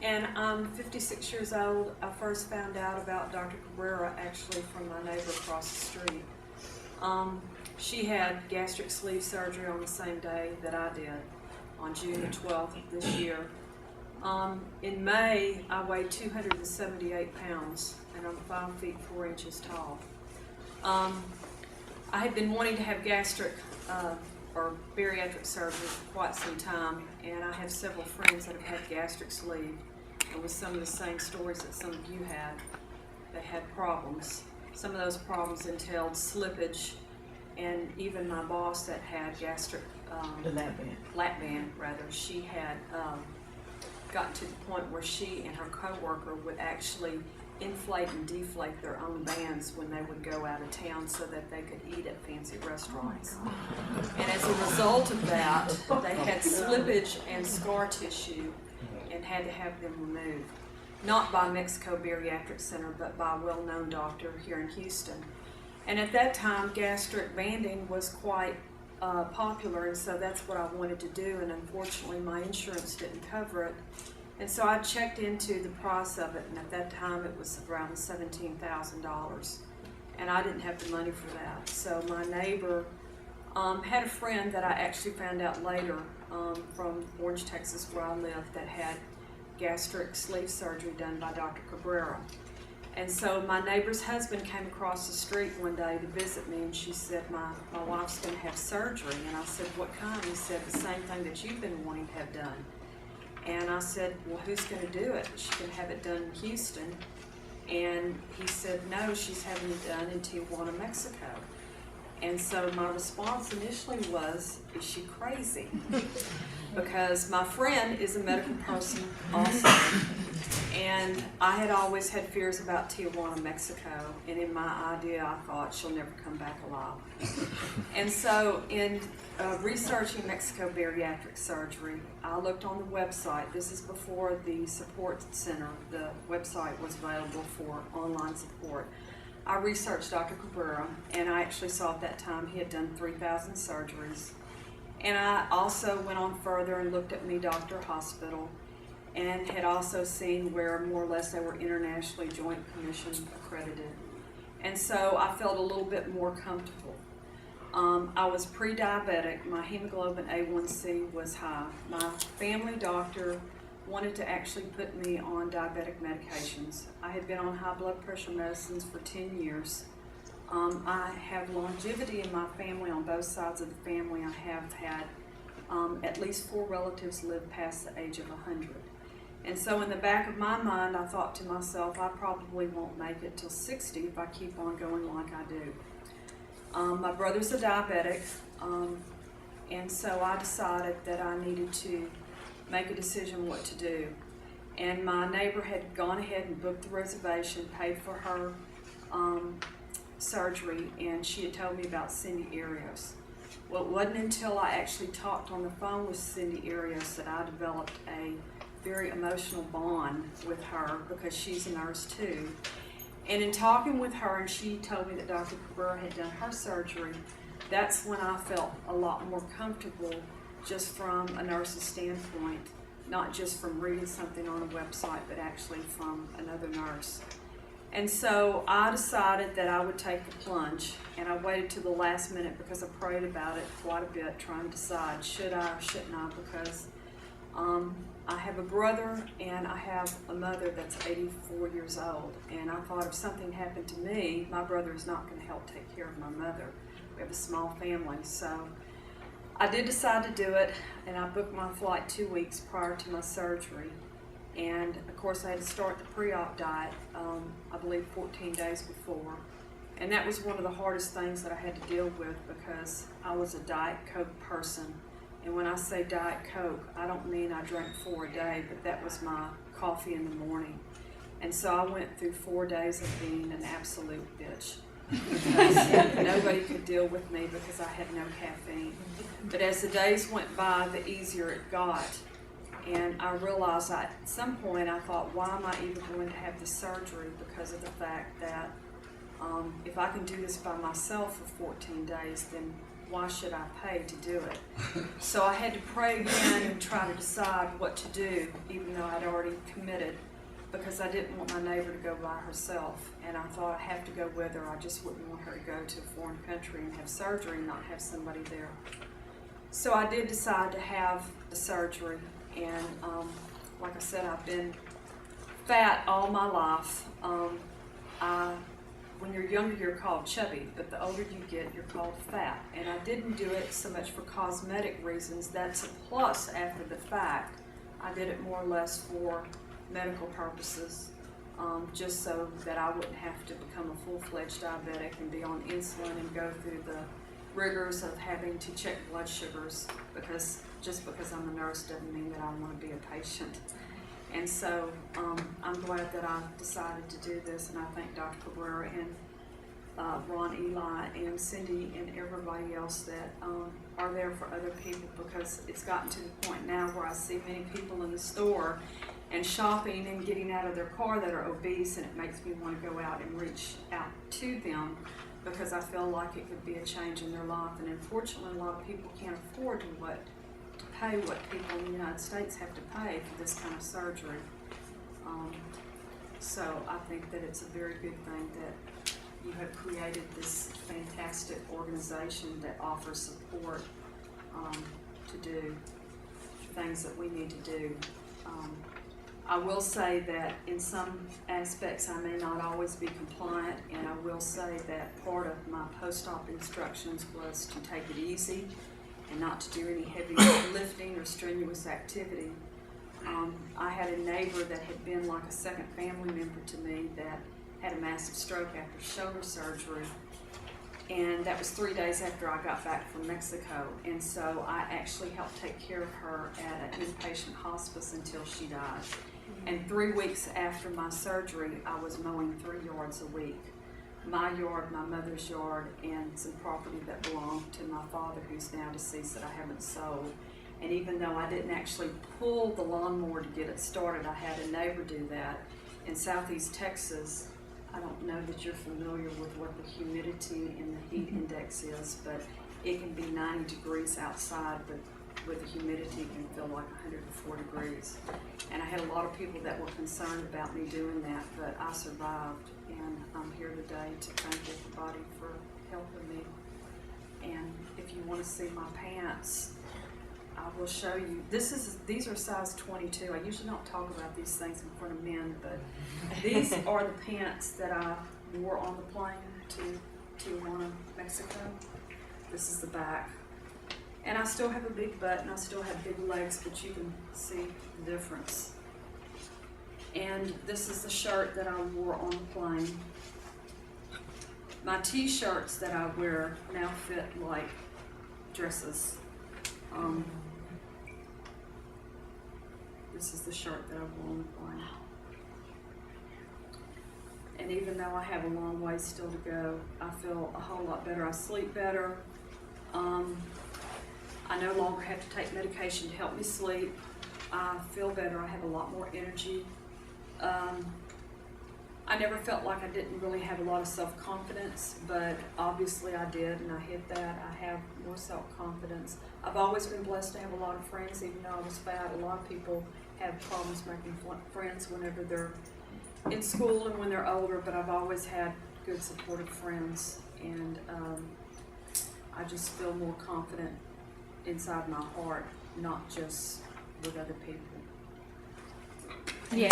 and I'm 56 years old. I first found out about Dr. Cabrera actually from my neighbor across the street. She had gastric sleeve surgery on the same day that I did, on June the 12th of this year. In May, I weighed 278 pounds, and I'm 5 feet 4 inches tall. I had been wanting to have gastric or bariatric surgery for quite some time, and I have several friends that have had gastric sleeve, and with some of the same stories that some of you had. They had problems. Some of those problems entailed slippage, and even my boss that had gastric lap band, she had gotten to the point where she and her coworker would actually inflate and deflate their own bands when they would go out of town so that they could eat at fancy restaurants. And as a result of that, they had slippage and scar tissue and had to have them removed. Not by Mexico Bariatric Center, but by a well-known doctor here in Houston. And at that time, gastric banding was quite popular, and so that's what I wanted to do, and unfortunately my insurance didn't cover it. And so I checked into the price of it, and at that time it was around $17,000, and I didn't have the money for that. So my neighbor had a friend that I actually found out later from Orange, Texas, where I live, that had gastric sleeve surgery done by Dr. Cabrera. And so my neighbor's husband came across the street one day to visit me, and she said, my wife's going to have surgery. And I said, what kind? He said, the same thing that you've been wanting to have done. And I said, well, who's going to do it? She can have it done in Houston. And he said, no, she's having it done in Tijuana, Mexico. And so my response initially was, is she crazy? Because my friend is a medical person also. And I had always had fears about Tijuana, Mexico, and in my idea I thought she'll never come back alive. And so in researching Mexico Bariatric Surgery, I looked on the website. This is before the support center, the website was available for online support. I researched Dr. Cabrera, and I actually saw at that time he had done 3,000 surgeries. And I also went on further and looked at Me Doctor Hospital, and had also seen where more or less they were internationally Joint Commission accredited. And so I felt a little bit more comfortable. I was pre-diabetic. My hemoglobin A1C was high. My family doctor wanted to actually put me on diabetic medications. I had been on high blood pressure medicines for 10 years. I have longevity in my family on both sides of the family. I have had at least 4 relatives live past the age of 100. And so in the back of my mind, I thought to myself, I probably won't make it till 60 if I keep on going like I do. My brother's a diabetic, and so I decided that I needed to make a decision what to do. And my neighbor had gone ahead and booked the reservation, paid for her surgery, and she had told me about Cindy Arias. Well, it wasn't until I actually talked on the phone with Cindy Arias that I developed a very emotional bond with her, because she's a nurse too. And in talking with her, and she told me that Dr. Cabrera had done her surgery, that's when I felt a lot more comfortable just from a nurse's standpoint, not just from reading something on a website, but actually from another nurse. And so I decided that I would take the plunge, and I waited to the last minute because I prayed about it quite a bit, trying to decide, should I or shouldn't I, because I have a brother and I have a mother that's 84 years old, and I thought if something happened to me, my brother is not going to help take care of my mother. We have a small family, so I did decide to do it, and I booked my flight 2 weeks prior to my surgery. And of course I had to start the pre-op diet, I believe 14 days before. And that was one of the hardest things that I had to deal with, because I was a Diet Coke person. And when I say Diet Coke, I don't mean I drank 4 a day, but that was my coffee in the morning. And so I went through 4 days of being an absolute bitch, because nobody could deal with me because I had no caffeine. But as the days went by, the easier it got. And I realized at some point I thought, why am I even going to have the surgery? Because of the fact that if I can do this by myself for 14 days, then why should I pay to do it? So I had to pray again and try to decide what to do, even though I'd already committed, because I didn't want my neighbor to go by herself, and I thought I have to go with her. I just wouldn't want her to go to a foreign country and have surgery and not have somebody there. So I did decide to have the surgery, and like I said, I've been fat all my life. When you're younger, you're called chubby, but the older you get, you're called fat. And I didn't do it so much for cosmetic reasons. That's a plus after the fact. I did it more or less for medical purposes, just so that I wouldn't have to become a full-fledged diabetic and be on insulin and go through the rigors of having to check blood sugars, because just because I'm a nurse doesn't mean that I want to be a patient. And so I'm glad that I decided to do this, and I thank Dr. Cabrera and Ron Eli and Cindy and everybody else that are there for other people, because it's gotten to the point now where I see many people in the store and shopping and getting out of their car that are obese, and it makes me want to go out and reach out to them, because I feel like it could be a change in their life. And unfortunately, a lot of people can't afford to pay what people in the United States have to pay for this kind of surgery. So I think that it's a very good thing that you have created this fantastic organization that offers support to do things that we need to do. I will say that in some aspects I may not always be compliant, and I will say that part of my post-op instructions was to take it easy and not to do any heavy lifting or strenuous activity. I had a neighbor that had been like a second family member to me that had a massive stroke after shoulder surgery, and that was 3 days after I got back from Mexico. And so I actually helped take care of her at an inpatient hospice until she died. And 3 weeks after my surgery, I was mowing 3 yards a week. My yard, my mother's yard, and some property that belonged to my father, who's now deceased, that I haven't sold. And even though I didn't actually pull the lawnmower to get it started, I had a neighbor do that. In Southeast Texas, I don't know that you're familiar with what the humidity and the heat index is, but it can be 90 degrees outside, but with the humidity it can feel like 104 degrees. And I had a lot of people that were concerned about me doing that, but I survived, and I'm here today to thank everybody for helping me. And if you want to see my pants, I will show you. These are size 22. I usually don't talk about these things in front of men, but these are the pants that I wore on the plane to Tijuana, Mexico. This is the back. And I still have a big butt and I still have big legs, but you can see the difference. And this is the shirt that I wore on the plane. My t-shirts that I wear now fit like dresses. This is the shirt that I wore on the plane. And even though I have a long way still to go, I feel a whole lot better. I sleep better. I no longer have to take medication to help me sleep. I feel better. I have a lot more energy. I never felt like I didn't really have a lot of self-confidence, but obviously I did, and I hit that. I have more self-confidence. I've always been blessed to have a lot of friends, even though I was fat. A lot of people have problems making friends whenever they're in school and when they're older, but I've always had good supportive friends, and I just feel more confident inside my heart, not just with other people. Yeah.